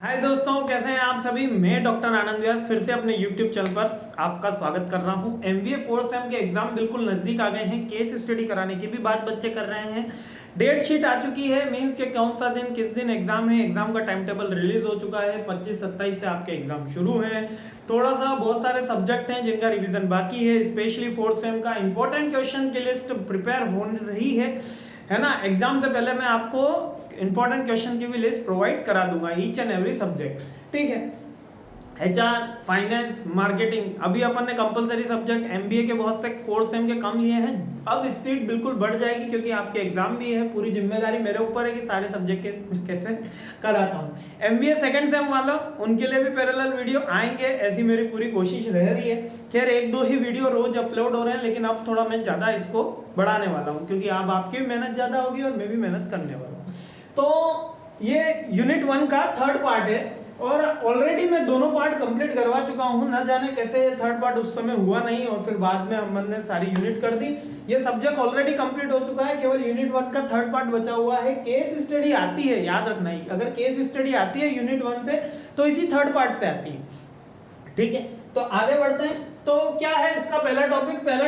हाय दोस्तों, कैसे हैं आप सभी। मैं डॉक्टर आनंद व्यास फिर से अपने YouTube चैनल पर आपका स्वागत कर रहा हूं। MBA 4th सेम के एग्जाम बिल्कुल नज़दीक आ गए हैं। केस स्टडी कराने की भी बात बच्चे कर रहे हैं। डेट शीट आ चुकी है, मींस के कौन सा दिन किस दिन एग्जाम है। एग्जाम का टाइम टेबल रिलीज हो चुका है। 25-27 से आपके एग्जाम शुरू हैं। थोड़ा सा बहुत सारे सब्जेक्ट हैं जिनका रिविजन बाकी है। स्पेशली 4th सेम का इंपॉर्टेंट क्वेश्चन की लिस्ट प्रिपेयर हो रही है ना। एग्जाम से पहले मैं आपको इंपॉर्टेंट क्वेश्चन की भी लिस्ट प्रोवाइड करा दूंगा, ईच एंड एवरी सब्जेक्ट। ठीक है, HR, फाइनेंस, मार्केटिंग, अभी अपन ने कंपलसरी सब्जेक्ट MBA के बहुत से 4th सेम के कम लिए हैं। अब स्पीड बिल्कुल बढ़ जाएगी क्योंकि आपके एग्जाम भी है। पूरी जिम्मेदारी मेरे ऊपर है कि सारे सब्जेक्ट के कैसे कराता हूँ। MBA 2nd सेम वालों, उनके लिए भी पैरेलल वीडियो आएंगे, ऐसी मेरी पूरी कोशिश रह रही है। खैर 1-2 ही वीडियो रोज अपलोड हो रहे हैं, लेकिन अब थोड़ा मैं ज़्यादा इसको बढ़ाने वाला हूँ क्योंकि अब आपकी भी मेहनत ज़्यादा होगी और मैं भी मेहनत करने वाला हूँ। तो ये यूनिट 1 का 3rd पार्ट है और ऑलरेडी मैं दोनों पार्ट कंप्लीट करवा चुका हूं। न जाने कैसे ये 3rd पार्ट उस समय हुआ नहीं और फिर बाद में हमने सारी यूनिट कर दी। ये सब्जेक्ट ऑलरेडी कंप्लीट हो चुका है, केवल यूनिट 1 का 3rd पार्ट बचा हुआ है। केस स्टडी आती है, याद रखना ही, अगर केस स्टडी आती है यूनिट 1 से तो इसी 3rd पार्ट से आती है। ठीक है, तो आगे बढ़ते हैं। तो क्या है इसका पहला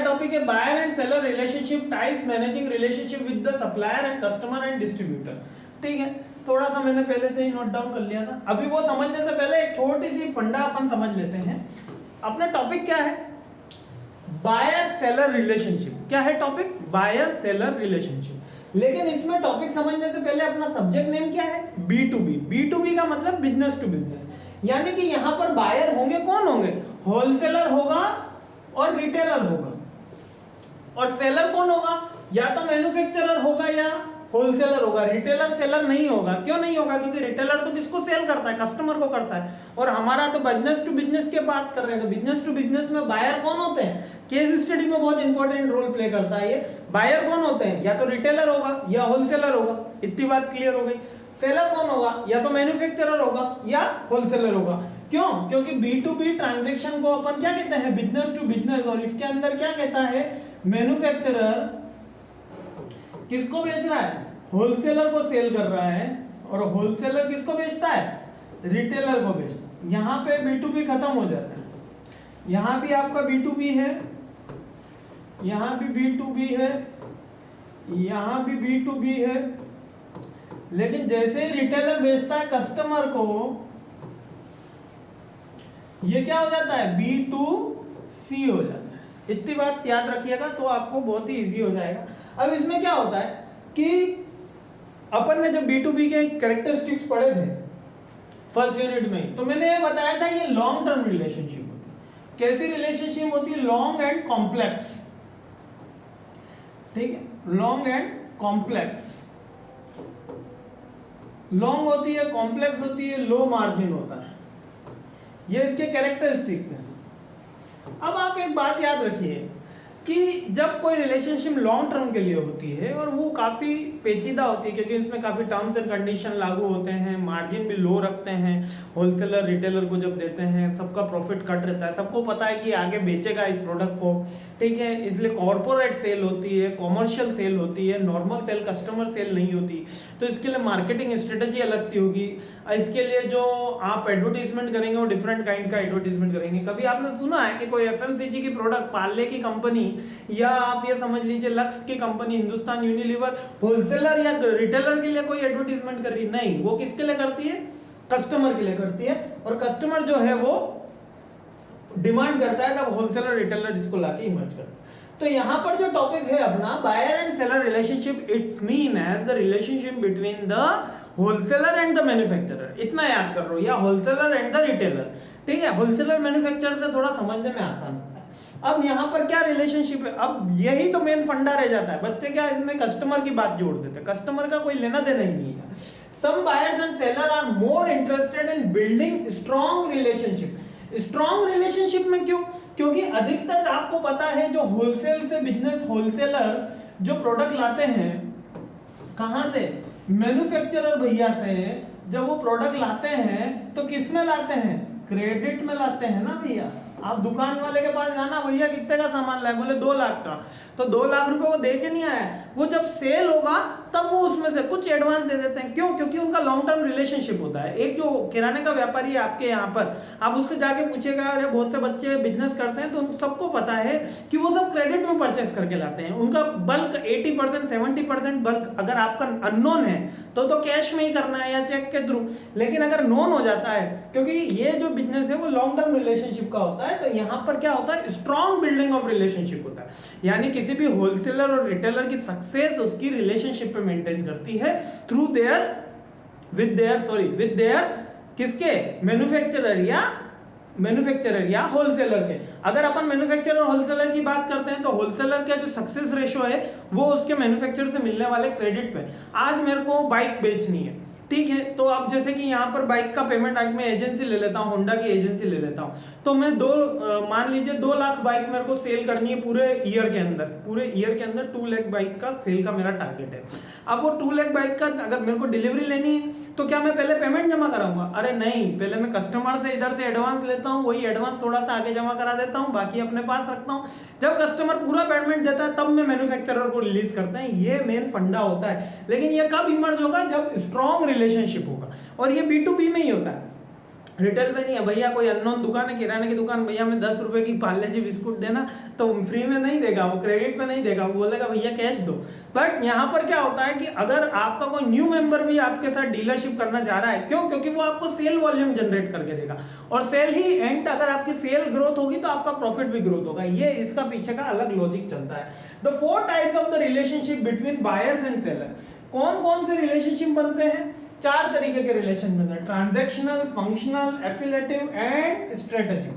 टॉपिक है buyer and seller relationship types, managing relationship with the supplier and customer and distributor. ठीक है, थोड़ा सा मैंने पहले से ही नोट डाउन कर लिया था। अभी वो समझने से पहले एक छोटी सी फंडा अपन समझ लेते हैं। अपना टॉपिक क्या है? Buyer seller relationship. क्या है टॉपिक? Buyer seller relationship. लेकिन इसमें टॉपिक समझने से पहले अपना सब्जेक्ट नेम क्या है? B2B। B2B का मतलब बिजनेस टू बिजनेस, यानी कि यहां पर बायर होंगे, कौन होंगे? होलसेलर होगा और रिटेलर होगा। और सेलर कौन होगा? या तो मैन्युफैक्चरर होगा या होलसेलर होगा। रिटेलर सेलर नहीं होगा। क्यों नहीं होगा? क्योंकि रिटेलर तो किसको सेल करता है? कस्टमर को करता है। और हमारा तो बिजनेस टू बिजनेस की बात कर रहे हैं, तो बिजनेस टू बिजनेस में बायर कौन होते हैं? केस स्टडी में बहुत इंपॉर्टेंट रोल प्ले करता है ये। बायर कौन होते हैं? या तो रिटेलर होगा या होलसेलर होगा। इतनी बात क्लियर हो गई। सेलर कौन होगा? या तो मैन्युफैक्चरर होगा या होलसेलर होगा। क्यों? क्योंकि B2B ट्रांजैक्शन को अपन क्या कहते हैं? Business to business. और इसके अंदर क्या कहता है? मैन्युफैक्चरर किसको बेच रहा है? होलसेलर को सेल कर रहा है। और होलसेलर किसको बेचता है? रिटेलर को बेचता है। यहां पे B2B खत्म हो जाता है। यहां भी आपका B2B है, यहां भी B2B है, यहां भी B2B है। लेकिन जैसे ही रिटेलर बेचता है कस्टमर को, ये क्या हो जाता है? B2C हो जाता है। इतनी बात याद रखिएगा तो आपको बहुत ही इजी हो जाएगा। अब इसमें क्या होता है कि अपन ने जब B2B के कैरेक्टरिस्टिक्स पढ़े थे फर्स्ट यूनिट में, तो मैंने ये बताया था ये लॉन्ग टर्म रिलेशनशिप होती है। कैसी रिलेशनशिप होती है? Long and complex. ठीक है, लॉन्ग एंड कॉम्प्लेक्स। लॉन्ग होती है, कॉम्प्लेक्स होती है, लो मार्जिन होता है। ये इसके कैरेक्टरिस्टिक्स हैं। अब आप एक बात याद रखिए कि जब कोई रिलेशनशिप लॉन्ग टर्म के लिए होती है और वो काफ़ी पेचीदा होती है क्योंकि इसमें काफ़ी टर्म्स एंड कंडीशन लागू होते हैं, मार्जिन भी लो रखते हैं। होलसेलर रिटेलर को जब देते हैं सबका प्रॉफिट कट रहता है, सबको पता है कि आगे बेचेगा इस प्रोडक्ट को। ठीक है, इसलिए कॉर्पोरेट सेल होती है, कॉमर्शियल सेल होती है, नॉर्मल सेल, कस्टमर सेल नहीं होती। तो इसके लिए मार्केटिंग स्ट्रेटेजी अलग सी होगी। इसके लिए जो आप एडवर्टीजमेंट करेंगे वो डिफरेंट काइंड का एडवर्टीजमेंट करेंगे। कभी आपने सुना है कि कोई FMCG की प्रोडक्ट, पार्ले की कंपनी या आप ये समझ लीजिए लक्स की कंपनी, हिंदुस्तान यूनिलीवर, होलसेलर या रिटेलर के लिए कोई एडवर्टीजमेंट कर रही? नहीं, वो किसके लिए करती है? कस्टमर के लिए करती है। और कस्टमर जो है वो डिमांड करता है तब होलसेलर रिटेलर इसको लाके इमर्ज करता है। तो यहां पर जो टॉपिक है अपना buyer and seller relationship, it mean as the relationship between the wholesaler and the manufacturer. इतना याद कर लो, या होलसेलर एंड द रिटेलर। ठीक है, होलसेलर मैन्युफैक्चरर से थोड़ा समझने में आसान होता है। अब यहाँ पर क्या रिलेशनशिप है? अब यही तो मेन फंडा रह जाता है। बच्चे क्या इसमें कस्टमर की बात जोड़ देते हैं। कस्टमर का कोई लेना देना ही नहीं है। Some buyers and seller are more interested in building strong relationship. Strong relationship में क्यों? क्योंकि अधिकतर आपको पता है जो होलसेल से बिजनेस, होलसेलर जो प्रोडक्ट लाते हैं कहां से? मैन्युफैक्चरर भैया से। जब वो प्रोडक्ट लाते हैं तो किस में लाते हैं? क्रेडिट में लाते हैं ना भैया। आप दुकान वाले के पास जाना, भैया कितने का सामान लाए, बोले 2 लाख का, तो 2 लाख रुपए वो दे के नहीं आया, वो जब सेल होगा तब वो उसमें से कुछ एडवांस दे देते हैं। क्यों? क्योंकि उनका लॉन्ग टर्म रिलेशनशिप होता है। एक जो किराने का व्यापारी है आपके यहाँ पर, आप उससे जाके पूछेगा, अरे बहुत से बच्चे बिजनेस करते हैं तो उन सबको पता है कि वो सब क्रेडिट में परचेस करके लाते हैं। उनका बल्क 80% 70% बल्क अगर आपका अननोन है तो कैश में ही करना है या चेक के थ्रू, लेकिन अगर नोन हो जाता है, क्योंकि ये जो बिजनेस है वो लॉन्ग टर्म रिलेशनशिप का होता है, तो यहाँ पर क्या होता है, स्ट्रॉन्ग बिल्डिंग ऑफ रिलेशनशिप होता है। यानी किसी भी होलसेलर और रिटेलर की सक्सेस उसकी रिलेशनशिप पे मेंटेन करती है थ्रू देयर विद देयर किसके, मैन्युफैक्चरर या होलसेलर के। अगर अपन मैन्युफैक्चरर और होलसेलर की बात करते हैं तो होलसेलर का जो सक्सेस रेशो है वो उसके मैन्युफैक्चरर से मिलने वाले क्रेडिट पे। आज मेरे को बाइक बेचनी है, ठीक है, तो अब जैसे कि यहाँ पर बाइक का पेमेंट आज मैं एजेंसी ले लेता हूँ, होंडा की एजेंसी ले लेता हूँ, तो मैं मान लीजिए 2 लाख बाइक मेरे को सेल करनी है पूरे ईयर के अंदर 2 लाख बाइक का सेल का मेरा टारगेट है। अब वो 2 लाख बाइक का अगर मेरे को डिलीवरी लेनी है तो क्या मैं पहले पेमेंट जमा कराऊंगा? अरे नहीं, पहले मैं कस्टमर से इधर से एडवांस लेता हूँ, वही एडवांस थोड़ा सा आगे जमा करा देता हूँ, बाकी अपने पास रखता हूँ। जब कस्टमर पूरा पेमेंट देता है तब मैं मैन्युफैक्चरर को रिलीज करता है। ये मेन फंडा होता है। लेकिन ये कब इमर्ज होगा? जब स्ट्रॉन्ग रिलेशनशिप होगा, और ये B2B में ही होता है, रिटेल में नहीं है। भैया कोई अननोन दुकान है, किराने की दुकान, भैया मैं 10 रुपए की पार्ले जी बिस्कुट देना, तो फ्री में नहीं देगा, वो क्रेडिट पे नहीं देगा, वो बोलेगा भैया कैश दो। बट यहाँ पर क्या होता है कि अगर आपका कोई न्यू मेंबर भी आपके साथ डीलरशिप करना चाह रहा है, क्यों? क्योंकि वो आपको सेल वॉल्यूम जनरेट करके देगा, और सेल ही एंड, अगर आपकी सेल ग्रोथ होगी तो आपका प्रॉफिट भी ग्रोथ होगा। ये इसका पीछे का अलग लॉजिक चलता है। The 4 types of the relationship between buyers and seller. कौन कौन से रिलेशनशिप बनते हैं? 4 तरीके के रिलेशन बनते हैं, ट्रांजैक्शनल, फंक्शनल, एफिलिएटिव एंड स्ट्रेटेजिक,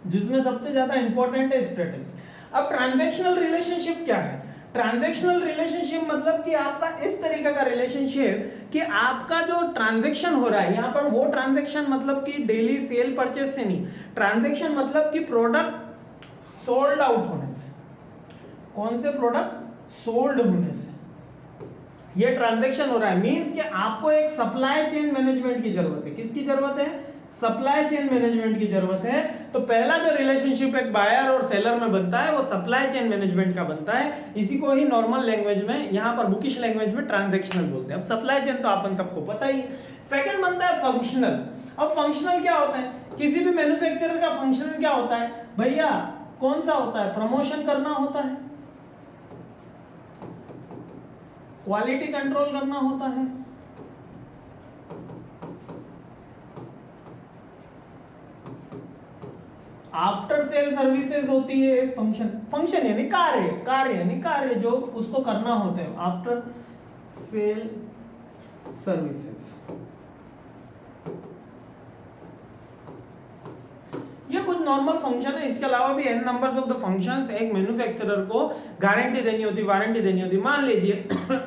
जिसमें सबसे ज्यादा इंपॉर्टेंट है स्ट्रेटेजिक। अब ट्रांजैक्शनल रिलेशनशिप क्या है? ट्रांजैक्शनल रिलेशनशिप मतलब कि आपका इस तरीके का रिलेशनशिप कि आपका जो ट्रांजैक्शन हो रहा है, यहाँ पर वो ट्रांजैक्शन मतलब कि डेली सेल परचेस से नहीं, ट्रांजैक्शन मतलब कि प्रोडक्ट सोल्ड आउट होने से। कौन से प्रोडक्ट? सोल्ड होने से ये ट्रांजैक्शन हो रहा है। मींस कि आपको एक सप्लाई चेन मैनेजमेंट की जरूरत है। किसकी जरूरत है? सप्लाई चेन मैनेजमेंट की जरूरत है। तो पहला जो रिलेशनशिप एक बायर और सेलर में बनता है वो सप्लाई चेन मैनेजमेंट का बनता है। इसी को ही नॉर्मल लैंग्वेज में, यहाँ पर बुकिश लैंग्वेज में ट्रांजैक्शनल बोलते हैं। अब सप्लाई चेन तो अपन सबको पता ही। सेकंड बनता है फंक्शनल। अब फंक्शनल क्या होता है? किसी भी मैन्युफैक्चरर का फंक्शनल क्या होता है भैया? कौन सा होता है? प्रमोशन करना होता है, क्वालिटी कंट्रोल करना होता है, आफ्टर सेल सर्विसेज होती है एक फंक्शन यानी कार्य जो उसको करना होता है, आफ्टर सेल सर्विसेज। ये कुछ नॉर्मल फंक्शन है। इसके अलावा भी n numbers of the functions एक मैन्युफैक्चरर को गारंटी देनी होती, वारंटी देनी होती। मान लीजिए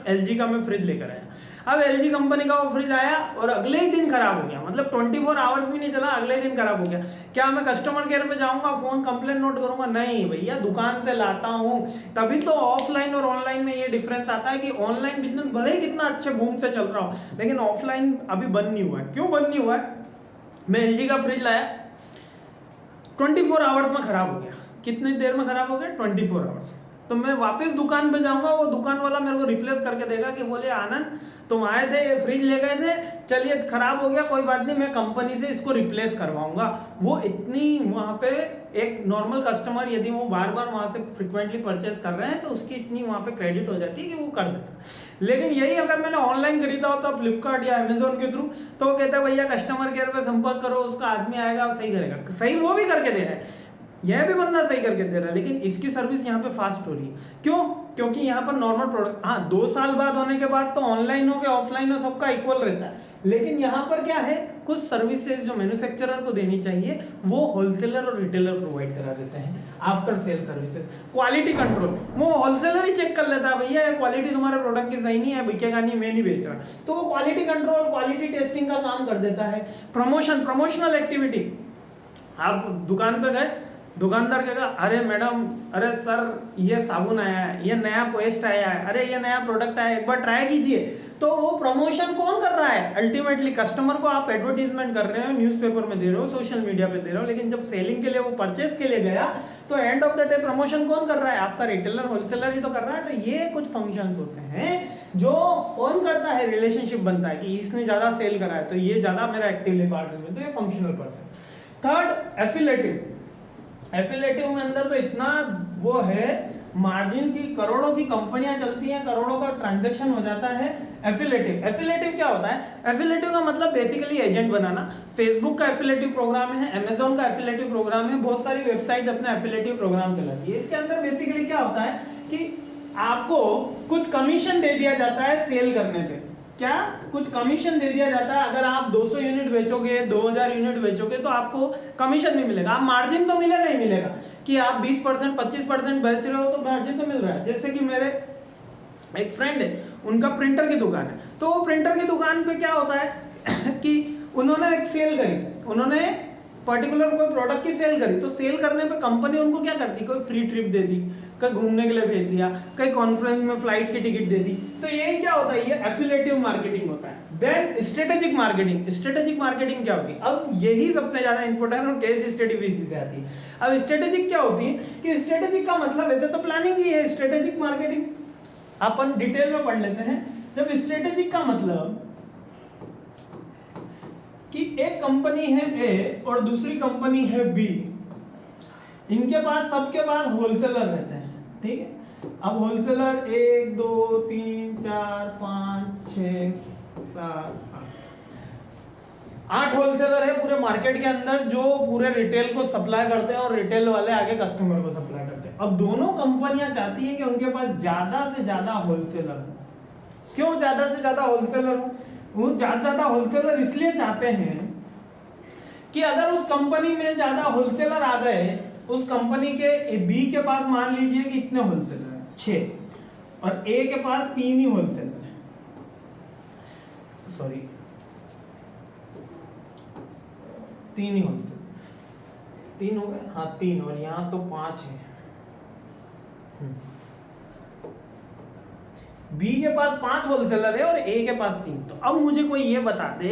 LG का मैं फ्रिज लेकर आया, अब LG कंपनी का वो फ्रिज आया और अगले ही दिन खराब हो गया, मतलब 24 आवर्स भी नहीं चला, अगले दिन खराब हो गया। क्या मैं कस्टमर केयर पे जाऊंगा, फोन कंप्लेंट नोट करूंगा? नहीं भैया, दुकान से लाता हूं। तभी तो ऑफलाइन और ऑनलाइन में ये डिफरेंस आता है कि ऑनलाइन बिजनेस भले ही कितना अच्छे बूम से चल रहा हो, लेकिन ऑफलाइन अभी बंद नहीं हुआ है। क्यों बंद नहीं हुआ है? मैं LG का फ्रिज लाया, 24 आवर्स में खराब हो गया। कितनी देर में खराब हो गया? 24 आवर्स। तो मैं वापस दुकान पे जाऊंगा, वो दुकान वाला मेरे को रिप्लेस करके देगा कि बोले आनंद तुम आए थे, ये फ्रिज ले गए थे, चलिए खराब हो गया, कोई बात नहीं, मैं कंपनी से इसको रिप्लेस करवाऊंगा। वो इतनी वहाँ पे एक नॉर्मल कस्टमर यदि वो बार बार वहाँ से फ्रिक्वेंटली परचेस कर रहे हैं तो उसकी इतनी वहाँ पे क्रेडिट हो जाती है कि वो कर देता है। लेकिन यही अगर मैंने ऑनलाइन खरीदा होता फ्लिपकार्ट या अमेजोन के थ्रू, तो वो कहता है भैया कस्टमर केयर पे संपर्क करो, उसका आदमी आएगा सही करेगा। सही वो भी करके दे रहा है, यह भी बंदा सही करके दे रहा है, लेकिन इसकी सर्विस यहाँ पे फास्ट हो रही है। क्यों? क्योंकि यहाँ पर नॉर्मल प्रोडक्ट, हाँ 2 साल बाद होने के बाद तो ऑनलाइन हो के ऑफलाइन हो सबका इक्वल रहता है, लेकिन यहाँ पर क्या है, कुछ सर्विसेज जो मैन्युफैक्चरर को देनी चाहिए वो होलसेलर और रिटेलर प्रोवाइड करा देते हैं। After sale services, quality control, वो होलसेलर ही चेक कर लेता है भैया क्वालिटी तुम्हारे प्रोडक्ट की सही नहीं है, बिकेगा नहीं, मैं नहीं बेच रहा, तो वो क्वालिटी कंट्रोल, क्वालिटी टेस्टिंग का काम कर देता है। प्रमोशनल एक्टिविटी, आप दुकान पे गए, दुकानदार कहेगा अरे मैडम, अरे सर ये साबुन आया है, ये नया पेस्ट आया है, अरे ये नया प्रोडक्ट आया है, एक बार ट्राई कीजिए। तो वो प्रमोशन कौन कर रहा है? अल्टीमेटली कस्टमर को आप एडवर्टीजमेंट कर रहे हो, न्यूज़पेपर में दे रहे हो, सोशल मीडिया पे दे रहे हो, लेकिन जब सेलिंग के लिए वो परचेस के लिए गया तो and of the day promotion कौन कर रहा है? आपका रिटेलर होलसेलर ही तो कर रहा है। तो ये कुछ फंक्शंस होते हैं जो कौन करता है, रिलेशनशिप बनता है कि इसने ज्यादा सेल करा है तो ये ज्यादा मेरा एक्टिवली पार्ट है, तो ये फंक्शनल पर्सन। थर्ड एफिलेटिव। एफिलेटिव में अंदर तो इतना वो है, मार्जिन की करोड़ों की कंपनियां चलती हैं, करोड़ों का ट्रांजैक्शन हो जाता है। एफिलेटिव, एफिलेटिव क्या होता है? एफिलेटिव का मतलब बेसिकली एजेंट बनाना। फेसबुक का एफिलेटिव प्रोग्राम है, अमेजॉन का एफिलेटिव प्रोग्राम है, बहुत सारी वेबसाइट अपना एफिलेटिव प्रोग्राम चलाती है। इसके अंदर बेसिकली क्या होता है कि आपको कुछ कमीशन दे दिया जाता है सेल करने पे। क्या? कुछ कमीशन दे दिया जाता है। अगर आप 200 यूनिट बेचोगे, 2000 यूनिट बेचोगे तो आपको कमीशन नहीं मिलेगा, आप मार्जिन तो मिलेगा ही मिलेगा कि आप 20% 25% बेच रहे हो तो मार्जिन तो मिल रहा है। जैसे कि मेरे एक फ्रेंड है, उनका प्रिंटर की दुकान है, तो वो प्रिंटर की दुकान पे क्या होता है कि उन्होंने एक सेल करी, उन्होंने पर्टिकुलर कोई प्रोडक्ट की सेल करी, तो सेल करने पे कंपनी उनको क्या करती, कोई फ्री ट्रिप दे दी, कहीं घूमने के लिए भेज दिया, कहीं कॉन्फ्रेंस में फ्लाइट की टिकट दे दी। तो ये क्या होता है? ये एफिलेटिव मार्केटिंग होता है। Then strategic marketing. Strategic marketing क्या होती है? अब यही सबसे ज्यादा इंपॉर्टेंट और केस स्टडी भी इसी से आती है। अब स्ट्रेटेजिक क्या होती है कि स्ट्रेटेजिक का मतलब वैसे तो प्लानिंग ही है, स्ट्रेटेजिक मार्केटिंग अपन डिटेल में पढ़ लेते हैं। जब स्ट्रेटेजिक का मतलब कि एक कंपनी है ए और दूसरी कंपनी है बी, इनके पास सबके पास होलसेलर रहते हैं, ठीक है। अब होलसेलर 1 2 3 4 5 6 7 8 होलसेलर है पूरे मार्केट के अंदर, जो पूरे रिटेल को सप्लाई करते हैं और रिटेल वाले आगे कस्टमर को सप्लाई करते हैं। अब दोनों कंपनियां चाहती हैं कि उनके पास ज्यादा से ज्यादा होलसेलर हो। क्यों ज्यादा से ज्यादा होलसेलर हो? वो ज्यादा होलसेलर इसलिए चाहते हैं कि अगर उस कंपनी में ज्यादा होलसेलर आ गए, उस कंपनी के बी के पास मान लीजिए कि इतने होलसेलर हैं 6 और ए के पास 3 ही होलसेलर हैं, सॉरी 3 ही होलसेलर, 3 हो गए, हाँ 3, और यहाँ तो 5 है। बी के पास 5 होलसेलर है और ए के पास 3। तो अब मुझे कोई ये बता दे,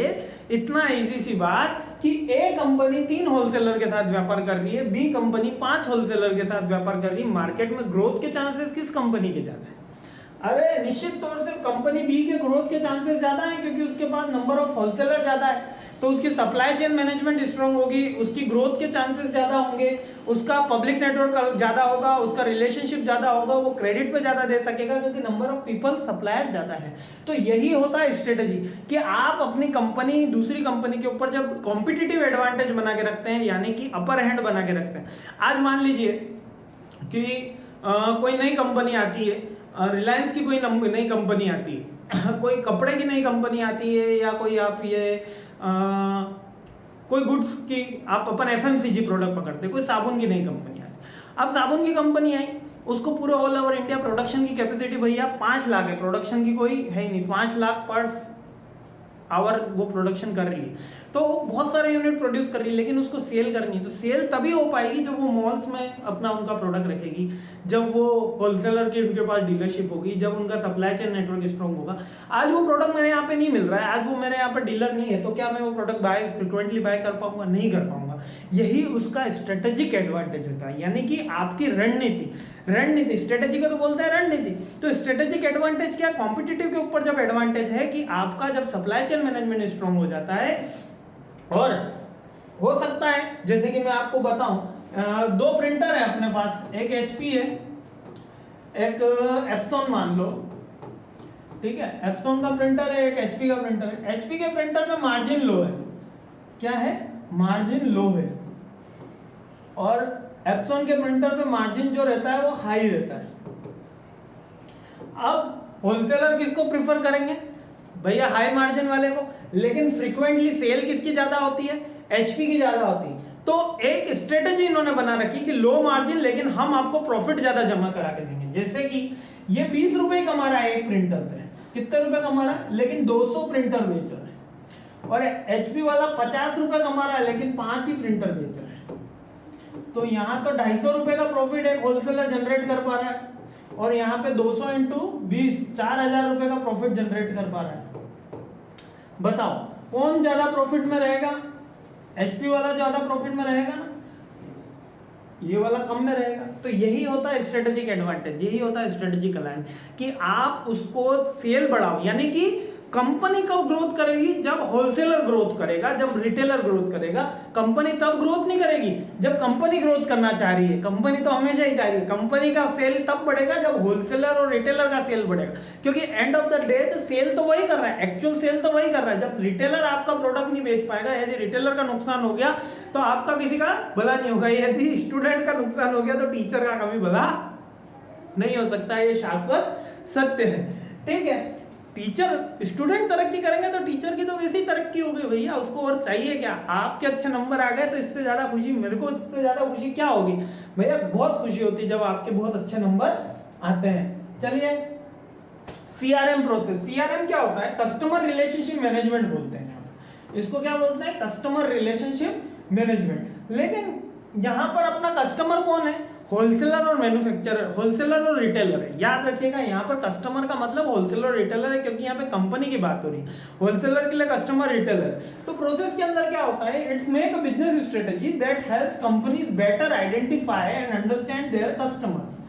इतना इजी सी बात, कि ए कंपनी 3 होलसेलर के साथ व्यापार कर रही है, बी कंपनी 5 होलसेलर के साथ व्यापार कर रही है, मार्केट में ग्रोथ के चांसेस किस कंपनी के ज्यादा है? अरे निश्चित तौर से कंपनी बी के ग्रोथ के चांसेस ज्यादा है, क्योंकि उसके पास नंबर ऑफ होलसेलर ज्यादा है, तो उसकी सप्लाई चेन मैनेजमेंट स्ट्रांग होगी, उसकी ग्रोथ के चांसेस ज्यादा होंगे, उसका पब्लिक नेटवर्क ज्यादा होगा, उसका रिलेशनशिप ज्यादा होगा, वो क्रेडिट पे ज्यादा दे सकेगा, क्योंकि नंबर ऑफ पीपल सप्लायर ज्यादा है। तो यही होता है स्ट्रेटेजी, कि आप अपनी कंपनी दूसरी कंपनी के ऊपर जब कॉम्पिटिटिव एडवांटेज बना के रखते हैं, यानी कि अपर हैंड बना के रखते हैं। आज मान लीजिए कि कोई नई कंपनी आती है, रिलायंस की कोई नई कंपनी आती है, कोई कपड़े की नई कंपनी आती है, या कोई आप ये कोई गुड्स की आप अपन एफएमसीजी प्रोडक्ट पकड़ते, कोई साबुन की नई कंपनी आती। अब साबुन की कंपनी आई, उसको पूरे ऑल ओवर इंडिया प्रोडक्शन की कैपेसिटी भैया 5 लाख है, प्रोडक्शन की कोई है ही नहीं, 5 लाख पर आवर वो प्रोडक्शन कर रही है, तो बहुत सारे यूनिट प्रोड्यूस कर रही है, लेकिन उसको सेल करनी है। तो सेल तभी हो पाएगी जब वो मॉल्स में अपना उनका प्रोडक्ट रखेगी, जब वो होलसेलर की उनके पास डीलरशिप होगी, जब उनका सप्लाई चेन नेटवर्क स्ट्रॉन्ग होगा। आज वो प्रोडक्ट मेरे यहाँ पे नहीं मिल रहा है, आज वो मेरे यहाँ पे डीलर नहीं है, तो क्या मैं वो प्रोडक्ट फ्रिक्वेंटली बाय कर पाऊंगा? नहीं कर पाऊंगा। यही उसका स्ट्रेटेजिक एडवांटेज होता है, यानी कि आपकी रणनीति स्ट्रेटेजी को तो बोलते हैं रणनीति। तो स्ट्रेटेजिक एडवांटेज क्या? कॉम्पिटिटिव के ऊपर जब एडवांटेज है कि आपका जब सप्लाई चेन मैनेजमेंट स्ट्रांग हो जाता है, और हो सकता है जैसे कि मैं आपको बताऊं, 2 प्रिंटर है अपने पास, एक एचपी है, एक एप्सॉन मान लो, ठीक है, एप्सॉन का प्रिंटर है, एक एचपी का प्रिंटर है। एचपी के प्रिंटर में मार्जिन लो है, क्या है? मार्जिन लो है, और एप्सॉन के प्रिंटर पे मार्जिन जो रहता है वो हाई रहता है। अब होलसेलर किसको प्रिफर करेंगे? भैया हाई मार्जिन वाले को, लेकिन फ्रीक्वेंटली सेल किसकी ज्यादा होती है? एचपी की ज्यादा होती है। तो एक स्ट्रेटेजी इन्होंने बना रखी कि लो मार्जिन, लेकिन हम आपको प्रॉफिट ज्यादा जमा करा के देंगे। जैसे कि ये 20 रुपए कमा रहा है एक प्रिंटर पे, कितने रुपए कमा रहा है? लेकिन 200 प्रिंटर बेच रहा है। और एचपी वाला 50 रुपए कमा रहा है, लेकिन 5 ही प्रिंटर बेच रहा है। तो यहाँ तो 250 रुपए का प्रॉफिट एक होलसेलर जनरेट कर पा रहा है, और यहाँ पे 200 इंटू 20 4000 रुपए का प्रॉफिट जनरेट कर पा रहा है। बताओ कौन ज्यादा प्रॉफिट में रहेगा? एचपी वाला ज्यादा प्रॉफिट में रहेगा ना, ये वाला कम में रहेगा। तो यही होता है स्ट्रेटेजिक एडवांटेज, यही होता है स्ट्रेटेजिक अलायंस, कि आप उसको सेल बढ़ाओ। यानी कि कंपनी कब ग्रोथ करेगी? जब होलसेलर ग्रोथ करेगा, जब रिटेलर ग्रोथ करेगा। कंपनी तब ग्रोथ नहीं करेगी जब कंपनी ग्रोथ करना चाह रही है। कंपनी तो हमेशा ही चाह रही है। कंपनी का सेल तब बढ़ेगा जब होलसेलर और रिटेलर का सेल बढ़ेगा, क्योंकि end of the day sale तो वही कर रहा है, एक्चुअल सेल तो वही कर रहा है। जब रिटेलर आपका प्रोडक्ट नहीं बेच पाएगा, यदि रिटेलर का नुकसान हो गया तो आपका किसी का भला नहीं होगा। यदि स्टूडेंट का नुकसान हो गया तो टीचर का कभी भला नहीं हो सकता। ये शाश्वत सत्य है, ठीक है। टीचर स्टूडेंट तरक्की करेंगे तो टीचर की तो वैसे ही तरक्की होगी भैया, उसको और चाहिए क्या? आपके अच्छे नंबर आ गए तो इससे ज्यादा खुशी मेरे को, इससे ज्यादा खुशी क्या होगी भैया? बहुत खुशी होती है जब आपके बहुत अच्छे नंबर आते हैं। चलिए सीआरएम प्रोसेस। सीआरएम क्या होता है? कस्टमर रिलेशनशिप मैनेजमेंट बोलते हैं इसको। क्या बोलते हैं? Customer relationship management. लेकिन यहाँ पर अपना कस्टमर कौन है? होलसेलर और मैन्युफैक्चरर, होलसेलर और रिटेलर है। याद रखिएगा यहाँ पर कस्टमर का मतलब होलसेलर और रिटेलर है, क्योंकि यहाँ पे कंपनी की बात हो रही है। होलसेलर के लिए कस्टमर, रिटेलर। तो प्रोसेस के अंदर क्या होता है? It's make a business strategy that helps companies better identify and understand their customers.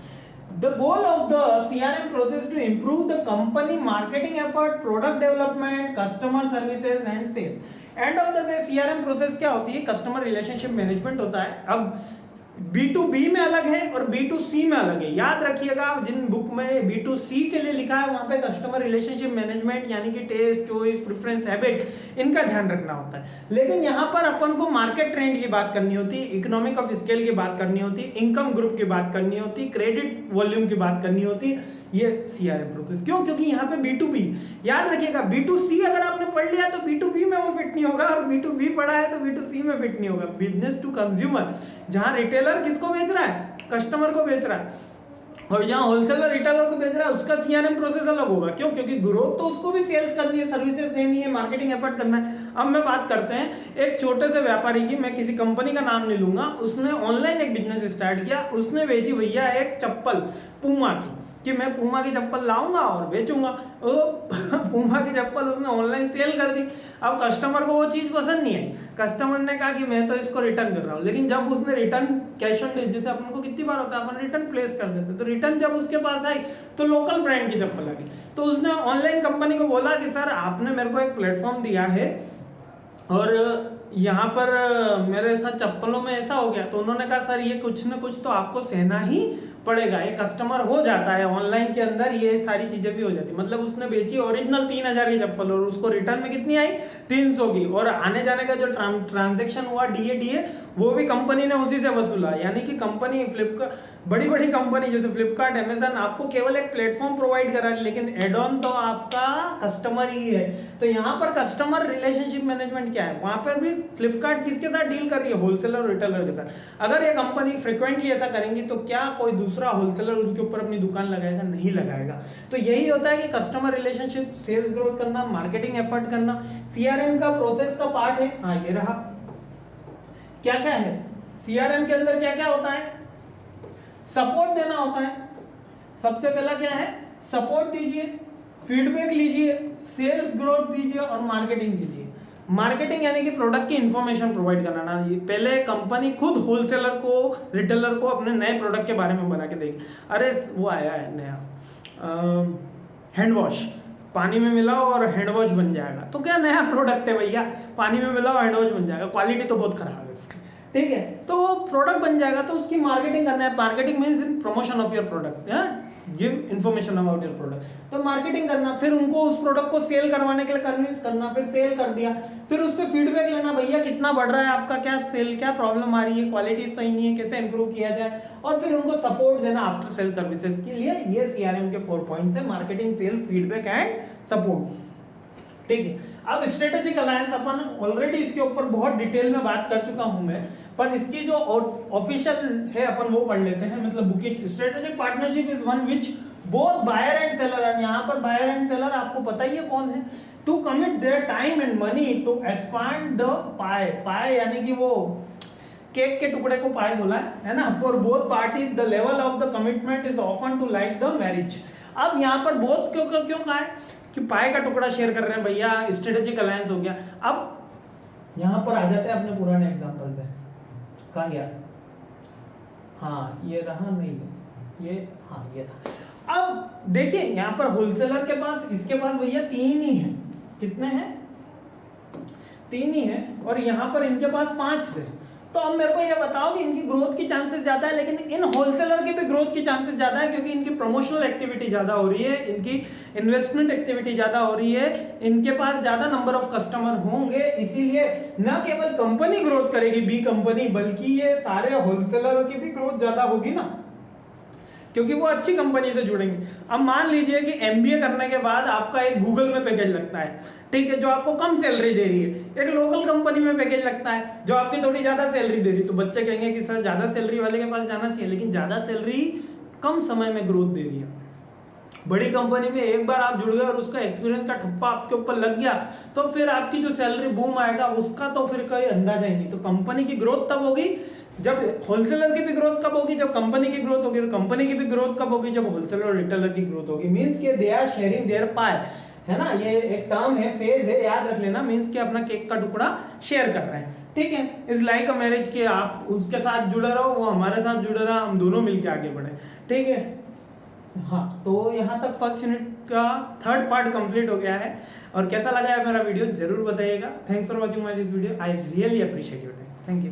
The goal of the CRM process to improve the company marketing effort, product development, customer services and sales. End of the day CRM process क्या होती है? Customer relationship management होता है। अब B2B में अलग है और B2C में अलग है। याद रखिएगा, जिन बुक में B2C के लिए लिखा है वहां पे कस्टमर रिलेशनशिप मैनेजमेंट यानी कि टेस्ट, चॉइस, प्रेफरेंस, हैबिट, इनका ध्यान रखना होता है। लेकिन यहाँ पर अपन को मार्केट ट्रेंड की बात करनी होती है, इकोनॉमिक ऑफ स्केल की बात करनी होती है, इनकम ग्रुप की बात करनी होती है, क्रेडिट वॉल्यूम की बात करनी होती है। ये सीआरएम प्रोसेस क्यों? क्योंकि यहाँ पे B2B, याद रखिएगा B2C अगर आपने पढ़ लिया तो B2B में वो फिट नहीं होगा, और B2B पढ़ा है तो B2C में फिट नहीं होगा। बिजनेस टू कंज्यूमर, जहां रिटेलर किसको बेच रहा है? कस्टमर को बेच रहा है, और जहां होलसेलर रिटेलर को बेच रहा है उसका सीआरएम प्रोसेस अलग होगा। क्यों? क्योंकि ग्रोथ तो उसको भी सेल्स करनी है, सर्विसेज देनी है, मार्केटिंग एफर्ट करना है। अब मैं बात करते हैं एक छोटे से व्यापारी की, मैं किसी कंपनी का नाम नहीं लूंगा। उसने ऑनलाइन एक बिजनेस स्टार्ट किया, उसने बेची भैया एक चप्पल पूमा की, कि मैं पूमा की चप्पल लाऊंगा और बेचूंगा। पूमा की चप्पल उसने ऑनलाइन सेल कर दी। अब कस्टमर को वो चीज पसंद नहीं आई, कस्टमर ने कहा कि मैं तो इसको रिटर्न कर रहा हूँ। लेकिन जब उसने रिटर्न कैश ऑन डिलीवरी, जैसे अपन को कितनी बार होता है अपन रिटर्न प्लेस कर देते, तो रिटर्न जब उसके पास आई तो लोकल ब्रांड की चप्पल आ गई। तो उसने ऑनलाइन कंपनी को बोला कि सर आपने मेरे को एक प्लेटफॉर्म दिया है और यहाँ पर मेरे साथ चप्पलों में ऐसा हो गया। तो उन्होंने कहा सर ये कुछ ना कुछ तो आपको सहना ही पड़ेगा, ये कस्टमर हो जाता है ऑनलाइन के अंदर, ये सारी चीजें भी हो जाती। मतलब उसने बेची ओरिजिनल 3000 की चप्पल और उसको रिटर्न में कितनी आई? 300 की। और आने जाने का जो ट्रांजैक्शन हुआ डीए वो भी कंपनी ने उसी से वसूला। यानी कि कंपनी फ्लिपकार्ट, बड़ी बड़ी कंपनी जैसे फ्लिपकार्ट, अमेजन आपको केवल एक प्लेटफॉर्म प्रोवाइड करा है, लेकिन एड ऑन तो आपका कस्टमर ही है। तो यहाँ पर कस्टमर रिलेशनशिप मैनेजमेंट क्या है? वहां पर भी फ्लिपकार्ट किसके साथ डील कर रही है? होलसेलर और रिटेलर के साथ। अगर ये कंपनी फ्रिक्वेंटली ऐसा करेंगी तो क्या कोई दूसरा होलसेलर उनके ऊपर अपनी दुकान लगाएगा? नहीं लगाएगा। तो यही होता है कि कस्टमर रिलेशनशिप, सेल्स ग्रोथ करना, मार्केटिंग एफर्ट करना सीआरएम का प्रोसेस का पार्ट है। हाँ ये रहा। क्या क्या है सीआरएम के अंदर? क्या क्या होता है? सपोर्ट देना होता है। सबसे पहला क्या है? सपोर्ट दीजिए, फीडबैक लीजिए, सेल्स ग्रोथ दीजिए और मार्केटिंग कीजिए। मार्केटिंग यानी कि प्रोडक्ट की इंफॉर्मेशन प्रोवाइड कराना। पहले कंपनी खुद होलसेलर को, रिटेलर को अपने नए प्रोडक्ट के बारे में बना के देगी। अरे वो आया है नया हैंड वॉश, पानी में मिलाओ और हैंड वॉश बन जाएगा। तो क्या नया प्रोडक्ट है भैया, पानी में मिलाओ हैंड वॉश बन जाएगा। क्वालिटी तो बहुत खराब है इसकी, ठीक है। तो वो प्रोडक्ट बन जाएगा, तो उसकी मार्केटिंग करना है। Marketing means promotion of your product, give information about your product. तो मार्केटिंग करना, फिर उनको उस प्रोडक्ट को सेल करवाने के लिए कन्विंस करना, फिर सेल कर दिया, फिर उससे फीडबैक लेना, भैया कितना बढ़ रहा है आपका, क्या सेल, क्या प्रॉब्लम आ रही है, क्वालिटी सही नहीं है, कैसे इंप्रूव किया जाए, और फिर उनको सपोर्ट देना आफ्टर सेल सर्विसेज के लिए। ये सीआरएम के 4 पॉइंट्स है: marketing, sales, feedback and support, ठीक है। अब स्ट्रेटेजिक अलायंस अपन ऑलरेडी इसके ऊपर बहुत डिटेल में बात कर चुका हूं मैं, पर इसकी जो ऑफिशियल है अपन वो पढ़ लेते हैं। मतलब bookish strategic partnership is one which both buyer and seller, and यहाँ पर बायर एंड सेलर आपको पता ही है कौन है, to commit their time and money to expand the pie. Pie यानी कि वो केक के टुकड़े को पाए बोला है ना। For both parties the level of the commitment is often to like the marriage. अब यहाँ पर बोथ क्यों क्यों कहा है कि पाए का टुकड़ा शेयर कर रहे हैं भैया, स्ट्रेटेजिक अलायंस हो गया। अब यहाँ पर आ जाते हैं अपने पुराने एग्जाम्पल पे, कहा गया, हाँ ये रहा, नहीं ये, हाँ ये रहा। अब देखिए यहाँ पर होलसेलर के पास, इसके पास भैया 3 ही है, कितने हैं, 3 ही है, और यहाँ पर इनके पास 5 थे। तो अब मेरे को ये बताओ कि इनकी ग्रोथ की चांसेस ज्यादा है, लेकिन इन होलसेलर की भी ग्रोथ की चांसेस ज्यादा है, क्योंकि इनकी प्रमोशनल एक्टिविटी ज्यादा हो रही है, इनकी इन्वेस्टमेंट एक्टिविटी ज्यादा हो रही है, इनके पास ज्यादा नंबर ऑफ कस्टमर होंगे। इसीलिए न केवल कंपनी ग्रोथ करेगी बी कंपनी, बल्कि ये सारे होलसेलर की भी ग्रोथ ज्यादा होगी ना, क्योंकि वो अच्छी कंपनी से जुड़ेंगे। अब मान लीजिए कि एमबीए करने के बाद आपका एक गूगल में पैकेज लगता है, ठीक है, जो आपको कम सैलरी दे रही है, एक लोकल कंपनी में पैकेज लगता है जो आपकी थोड़ी ज्यादा सैलरी दे रही है। तो बच्चे कहेंगे कि सर ज्यादा सैलरी वाले के पास जाना चाहिए, लेकिन ज्यादा सैलरी कम समय में ग्रोथ दे रही है। बड़ी कंपनी में एक बार आप जुड़ गए और उसका एक्सपीरियंस का ठप्पा आपके ऊपर लग गया, तो फिर आपकी जो सैलरी बूम आएगा उसका तो फिर कोई अंदाजा ही नहीं। तो कंपनी की ग्रोथ तब होगी जब, होलसेलर की भी ग्रोथ कब होगी, जब कंपनी की ग्रोथ होगी, और कंपनी की भी ग्रोथ कब होगी, जब होलसेलर और रिटेलर की ग्रोथ होगी। मींस के दे आर शेयरिंग देयर पाई, है ना, ये एक टर्म है, फेज है, याद रख लेना। मींस के अपना केक का टुकड़ा शेयर कर रहे हैं, ठीक है। इज लाइक अ मैरिज के आप उसके साथ जुड़े रहो, वो हमारे साथ जुड़े रहा, हम दोनों मिलके आगे बढ़े, ठीक है। हाँ, तो यहाँ तक फर्स्ट यूनिट का 3rd पार्ट कंप्लीट हो गया है। और कैसा लगा है मेरा वीडियो जरूर बताइएगा। Thanks for watching my this video, I really appreciate your time, thank you.